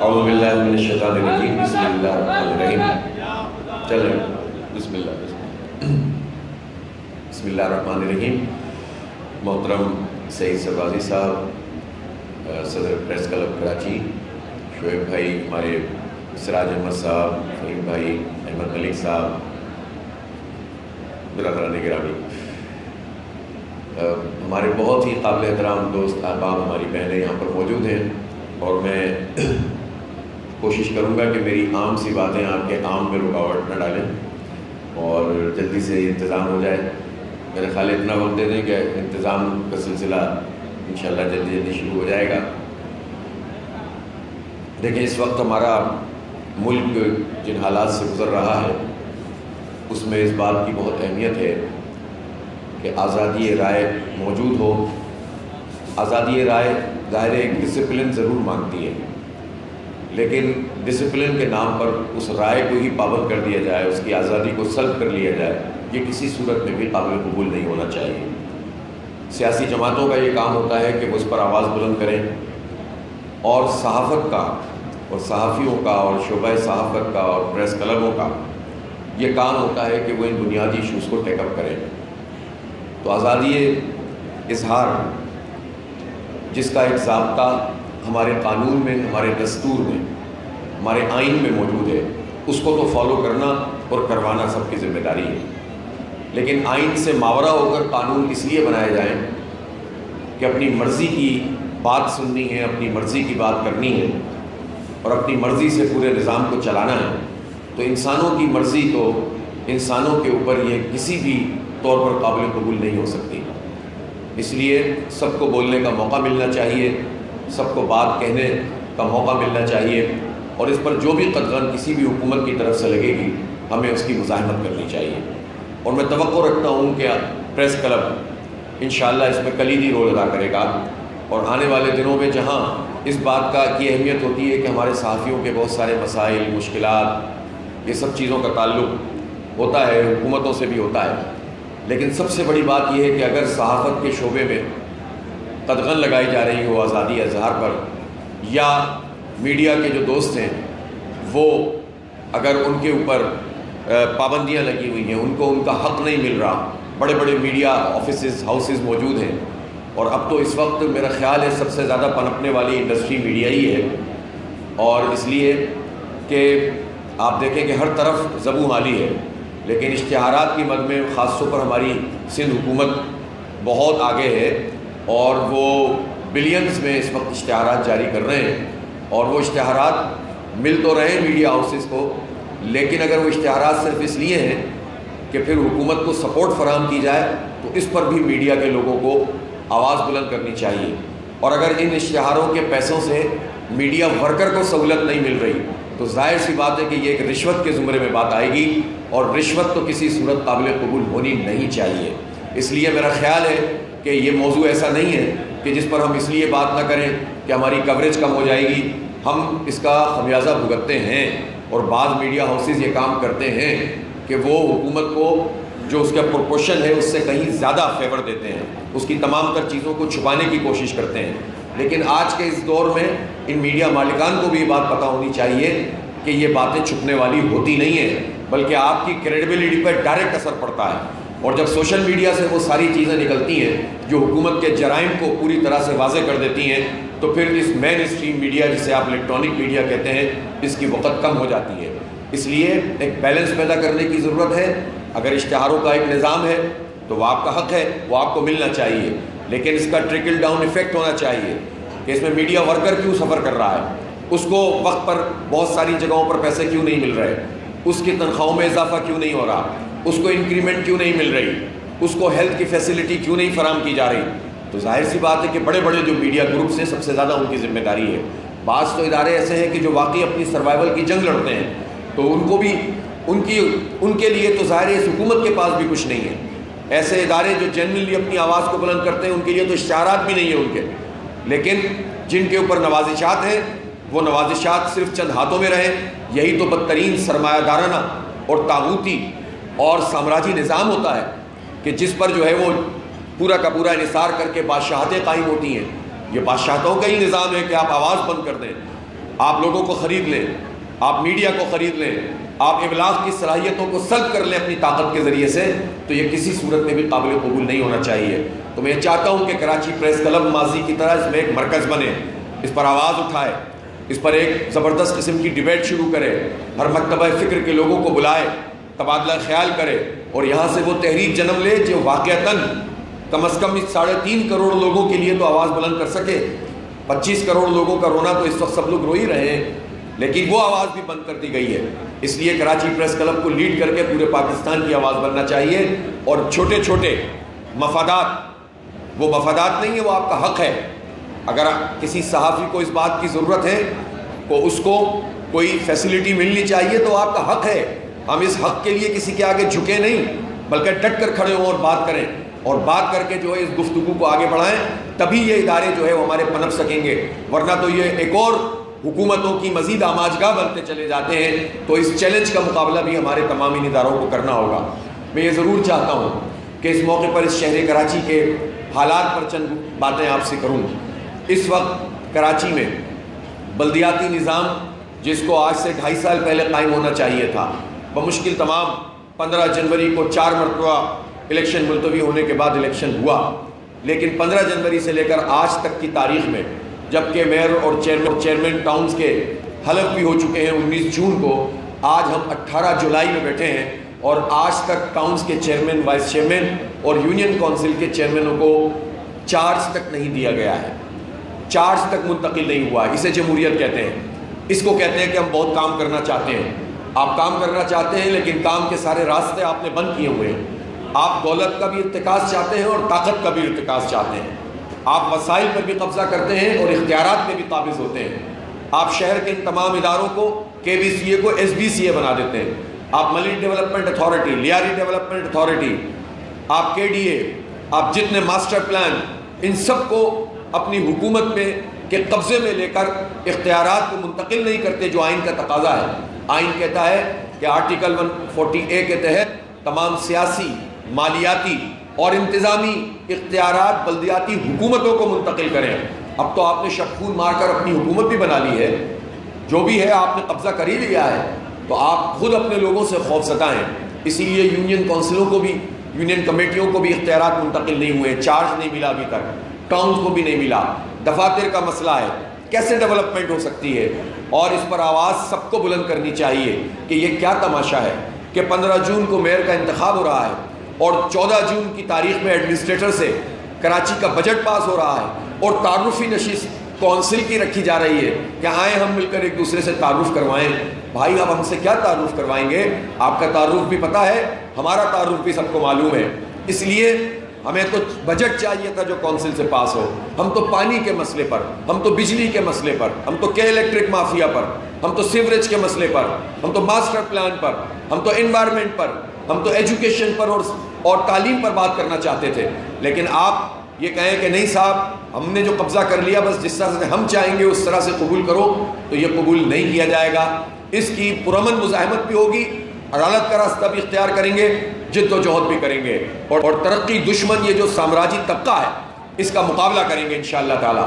اعوذ باللہ من الشیطان الرجیم بسم اللہ الرحمن الرحیم چلیں بسم اللہ الرحمن الرحیم. محترم سعید سربازی صاحب، صدر پریس کلب کراچی، شعیب بھائی، ہمارے سراج احمد صاحب، فہیم بھائی، احمد ملک صاحب، برادران گرامی، ہمارے بہت ہی قابل احترام دوست احباب، ہماری بہنیں یہاں پر موجود ہیں، اور میں کوشش کروں گا کہ میری عام سی باتیں آپ کے عام میں رکاوٹ نہ ڈالیں اور جلدی سے انتظام ہو جائے. میرے خیال اتنا وقت دے دیں کہ انتظام کا سلسلہ انشاءاللہ جلدی شروع ہو جائے گا. دیکھیں، اس وقت ہمارا ملک جن حالات سے گزر رہا ہے اس میں اس بات کی بہت اہمیت ہے کہ آزادی رائے موجود ہو. آزادی رائے ظاہر ایک ڈسپلن ضرور مانگتی ہے، لیکن ڈسپلن کے نام پر اس رائے کو ہی پابند کر دیا جائے، اس کی آزادی کو سلب کر لیا جائے، یہ کسی صورت میں بھی قابل قبول نہیں ہونا چاہیے. سیاسی جماعتوں کا یہ کام ہوتا ہے کہ وہ اس پر آواز بلند کریں، اور صحافت کا اور صحافیوں کا اور شعبہ صحافت کا اور پریس کلبوں کا یہ کام ہوتا ہے کہ وہ ان بنیادی ایشوز کو ٹیک اپ کریں. تو آزادی اظہار جس کا ایک ضابطہ ہمارے قانون میں، ہمارے دستور میں، ہمارے آئین میں موجود ہے، اس کو تو فالو کرنا اور کروانا سب کی ذمہ داری ہے. لیکن آئین سے ماورا ہو کر قانون اس لیے بنائے جائیں کہ اپنی مرضی کی بات سننی ہے، اپنی مرضی کی بات کرنی ہے اور اپنی مرضی سے پورے نظام کو چلانا ہے، تو انسانوں کی مرضی تو انسانوں کے اوپر یہ کسی بھی طور پر قابل قبول نہیں ہو سکتی. اس لیے سب کو بولنے کا موقع ملنا چاہیے، سب کو بات کہنے کا موقع ملنا چاہیے، اور اس پر جو بھی قدغن کسی بھی حکومت کی طرف سے لگے گی ہمیں اس کی مزاحمت کرنی چاہیے. اور میں توقع رکھتا ہوں کہ پریس کلب انشاءاللہ اس میں کلیدی رول ادا کرے گا، اور آنے والے دنوں میں جہاں اس بات کی اہمیت ہوتی ہے کہ ہمارے صحافیوں کے بہت سارے مسائل، مشکلات، یہ سب چیزوں کا تعلق ہوتا ہے، حکومتوں سے بھی ہوتا ہے، لیکن سب سے بڑی بات یہ ہے کہ اگر صحافت کے شعبے میں قدغن لگائی جا رہی ہو آزادی اظہار پر، یا میڈیا کے جو دوست ہیں وہ اگر ان کے اوپر پابندیاں لگی ہوئی ہیں، ان کو ان کا حق نہیں مل رہا. بڑے بڑے میڈیا آفیسز، ہاؤسز موجود ہیں، اور اب تو اس وقت میرا خیال ہے سب سے زیادہ پنپنے والی انڈسٹری میڈیا ہی ہے. اور اس لیے کہ آپ دیکھیں کہ ہر طرف زبوں حالی ہے، لیکن اشتہارات کی مد میں خاص طور پر ہماری سندھ حکومت بہت آگے ہے، اور وہ بلینز میں اس وقت اشتہارات جاری کر رہے ہیں. اور وہ اشتہارات مل تو رہے ہیں میڈیا ہاؤسز کو، لیکن اگر وہ اشتہارات صرف اس لیے ہیں کہ پھر حکومت کو سپورٹ فراہم کی جائے، تو اس پر بھی میڈیا کے لوگوں کو آواز بلند کرنی چاہیے. اور اگر ان اشتہاروں کے پیسوں سے میڈیا ورکر کو سہولت نہیں مل رہی تو ظاہر سی بات ہے کہ یہ ایک رشوت کے زمرے میں بات آئے گی، اور رشوت تو کسی صورت قابل قبول ہونی نہیں چاہیے. اس لیے میرا خیال ہے کہ یہ موضوع ایسا نہیں ہے کہ جس پر ہم اس لیے بات نہ کریں کہ ہماری کوریج کم ہو جائے گی. ہم اس کا خمیازہ بھگتتے ہیں، اور بعض میڈیا ہاؤسز یہ کام کرتے ہیں کہ وہ حکومت کو جو اس کا پروپورشن ہے اس سے کہیں زیادہ فیور دیتے ہیں، اس کی تمام تر چیزوں کو چھپانے کی کوشش کرتے ہیں. لیکن آج کے اس دور میں ان میڈیا مالکان کو بھی یہ بات پتہ ہونی چاہیے کہ یہ باتیں چھپنے والی ہوتی نہیں ہیں، بلکہ آپ کی کریڈیبلٹی پر ڈائریکٹ اثر پڑتا ہے. اور جب سوشل میڈیا سے وہ ساری چیزیں نکلتی ہیں جو حکومت کے جرائم کو پوری طرح سے واضح کر دیتی ہیں، تو پھر اس مین اسٹریم میڈیا جسے آپ الیکٹرانک میڈیا کہتے ہیں، اس کی وقت کم ہو جاتی ہے. اس لیے ایک بیلنس پیدا کرنے کی ضرورت ہے. اگر اشتہاروں کا ایک نظام ہے تو وہ آپ کا حق ہے، وہ آپ کو ملنا چاہیے، لیکن اس کا ٹرکل ڈاؤن ایفیکٹ ہونا چاہیے کہ اس میں میڈیا ورکر کیوں سفر کر رہا ہے، اس کو وقت پر بہت ساری جگہوں پر پیسے کیوں نہیں مل رہے، اس کی تنخواہوں میں اضافہ کیوں نہیں ہو رہا، اس کو انکریمنٹ کیوں نہیں مل رہی، اس کو ہیلتھ کی فیسلٹی کیوں نہیں فراہم کی جا رہی. تو ظاہر سی بات ہے کہ بڑے بڑے جو میڈیا گروپس ہیں سب سے زیادہ ان کی ذمہ داری ہے. بعض تو ادارے ایسے ہیں کہ جو واقعی اپنی سروائیول کی جنگ لڑتے ہیں، تو ان کو بھی ان کے لیے تو ظاہر ہے اس حکومت کے پاس بھی کچھ نہیں ہے. ایسے ادارے جو جنرلی اپنی آواز کو بلند کرتے ہیں ان کے لیے تو اشتہارات بھی نہیں ہیں ان کے، لیکن جن کے اوپر نوازشات ہیں وہ نوازشات صرف چند ہاتھوں میں رہیں. یہی تو بدترین سرمایہ دارانہ اور طاغوتی اور سامراجی نظام ہوتا ہے کہ جس پر جو ہے وہ پورا کا پورا انحصار کر کے بادشاہتیں قائم ہوتی ہیں. یہ بادشاہتوں کا ہی نظام ہے کہ آپ آواز بند کر دیں. آپ لوگوں کو خرید لیں، آپ میڈیا کو خرید لیں، آپ ابلاغ کی صلاحیتوں کو سلب کر لیں اپنی طاقت کے ذریعے سے، تو یہ کسی صورت میں بھی قابل قبول نہیں ہونا چاہیے۔ تو میں چاہتا ہوں کہ کراچی پریس کلب ماضی کی طرح اس میں ایک مرکز بنے، اس پر آواز اٹھائے، اس پر ایک زبردست قسم کی ڈیبیٹ شروع کرے، ہر مکتبہ فکر کے لوگوں کو بلائے، تبادلہ خیال کرے، اور یہاں سے وہ تحریک جنم لے جو واقعتاً کم از کم 3.5 کروڑ لوگوں کے لیے تو آواز بلند کر سکے۔ 25 کروڑ لوگوں کا رونا تو اس وقت سب لوگ رو ہی رہے ہیں، لیکن وہ آواز بھی بند کر دی گئی ہے۔ اس لیے کراچی پریس کلب کو لیڈ کر کے پورے پاکستان کی آواز بننا چاہیے، اور چھوٹے چھوٹے مفادات، وہ مفادات نہیں ہے، وہ آپ کا حق ہے۔ اگر کسی صحافی کو اس بات کی ضرورت ہے تو اس کو کوئی فیسلٹی ملنی چاہیے، تو آپ کا حق ہے۔ ہم اس حق کے لیے کسی کے آگے جھکے نہیں، بلکہ ڈٹ کر کھڑے ہوں اور بات کریں، اور بات کر کے جو ہے اس گفتگو کو آگے بڑھائیں، تبھی یہ ادارے جو ہے وہ ہمارے پنپ سکیں گے، ورنہ تو یہ ایک اور حکومتوں کی مزید آماجگاہ بنتے چلے جاتے ہیں۔ تو اس چیلنج کا مقابلہ بھی ہمارے تمام ان اداروں کو کرنا ہوگا۔ میں یہ ضرور چاہتا ہوں کہ اس موقع پر اس شہر کراچی کے حالات پر چند باتیں آپ سے کروں۔ اس وقت کراچی میں بلدیاتی نظام، جس کو آج سے 2.5 سال پہلے قائم ہونا چاہیے تھا، بمشکل تمام 15 جنوری کو 4 مرتبہ الیکشن ملتوی ہونے کے بعد الیکشن ہوا، لیکن 15 جنوری سے لے کر آج تک کی تاریخ میں، جبکہ میئر اور چیئرمین ٹاؤنز کے حلف بھی ہو چکے ہیں 19 جون کو، آج ہم 18 جولائی میں بیٹھے ہیں، اور آج تک ٹاؤنز کے چیئرمین، وائس چیئرمین اور یونین کونسل کے چیئرمینوں کو چارج تک نہیں دیا گیا ہے، چارج تک منتقل نہیں ہوا ہے۔ اسے جمہوریت کہتے ہیں۔ اس کو کہتے ہیں کہ ہم بہت کام کرنا چاہتے ہیں۔ آپ کام کرنا چاہتے ہیں، لیکن کام کے سارے راستے آپ نے بند کیے ہوئے ہیں۔ آپ دولت کا بھی ارتکاز چاہتے ہیں اور طاقت کا بھی ارتکاز چاہتے ہیں۔ آپ وسائل پر بھی قبضہ کرتے ہیں اور اختیارات میں بھی قابض ہوتے ہیں۔ آپ شہر کے ان تمام اداروں کو KBCA کو SBCA بنا دیتے ہیں۔ آپ ملی development authority, Lyari development authority, آپ KDA، آپ جتنے ماسٹر پلان، ان سب کو اپنی حکومت میں کے قبضے میں لے کر اختیارات کو منتقل نہیں کرتے، جو آئین کا تقاضا ہے۔ آئین کہتا ہے کہ آرٹیکل 140A کے تحت تمام سیاسی، مالیاتی اور انتظامی اختیارات بلدیاتی حکومتوں کو منتقل کریں۔ اب تو آپ نے شبخون مار کر اپنی حکومت بھی بنا لی ہے، جو بھی ہے آپ نے قبضہ کر ہی لیا ہے، تو آپ خود اپنے لوگوں سے خوف زدہ ہیں۔ اسی لیے یونین کونسلوں کو بھی، یونین کمیٹیوں کو بھی اختیارات منتقل نہیں ہوئے، چارج نہیں ملا ابھی تک، ٹاؤنز کو بھی نہیں ملا۔ دفاتر کا مسئلہ ہے، کیسے ڈیولپمنٹ ہو سکتی ہے؟ اور اس پر آواز سب کو بلند کرنی چاہیے کہ یہ کیا تماشا ہے کہ 15 جون کو میئر کا انتخاب ہو رہا ہے، اور 14 جون کی تاریخ میں ایڈمنسٹریٹر سے کراچی کا بجٹ پاس ہو رہا ہے، اور تعارفی نشست کونسل کی رکھی جا رہی ہے کہ آئیں ہم مل کر ایک دوسرے سے تعارف کروائیں۔ بھائی اب ہم سے کیا تعارف کروائیں گے؟ آپ کا تعارف بھی پتہ ہے، ہمارا تعارف بھی سب کو معلوم ہے۔ اس لیے ہمیں تو بجٹ چاہیے تھا جو کونسل سے پاس ہو۔ ہم تو پانی کے مسئلے پر، ہم تو بجلی کے مسئلے پر، ہم تو الیکٹرک مافیا پر، ہم تو سیوریج کے مسئلے پر، ہم تو ماسٹر پلان پر، ہم تو انوائرمنٹ پر، ہم تو ایجوکیشن پر اور تعلیم پر بات کرنا چاہتے تھے۔ لیکن آپ یہ کہیں کہ نہیں صاحب، ہم نے جو قبضہ کر لیا بس جس طرح سے ہم چاہیں گے اس طرح سے قبول کرو، تو یہ قبول نہیں کیا جائے گا۔ اس کی پرامن مزاحمت بھی ہوگی، عدالت کا راستہ بھی اختیار کریں گے، جد و جہد بھی کریں گے، اور ترقی دشمن یہ جو سامراجی طبقہ ہے اس کا مقابلہ کریں گے انشاءاللہ تعالی۔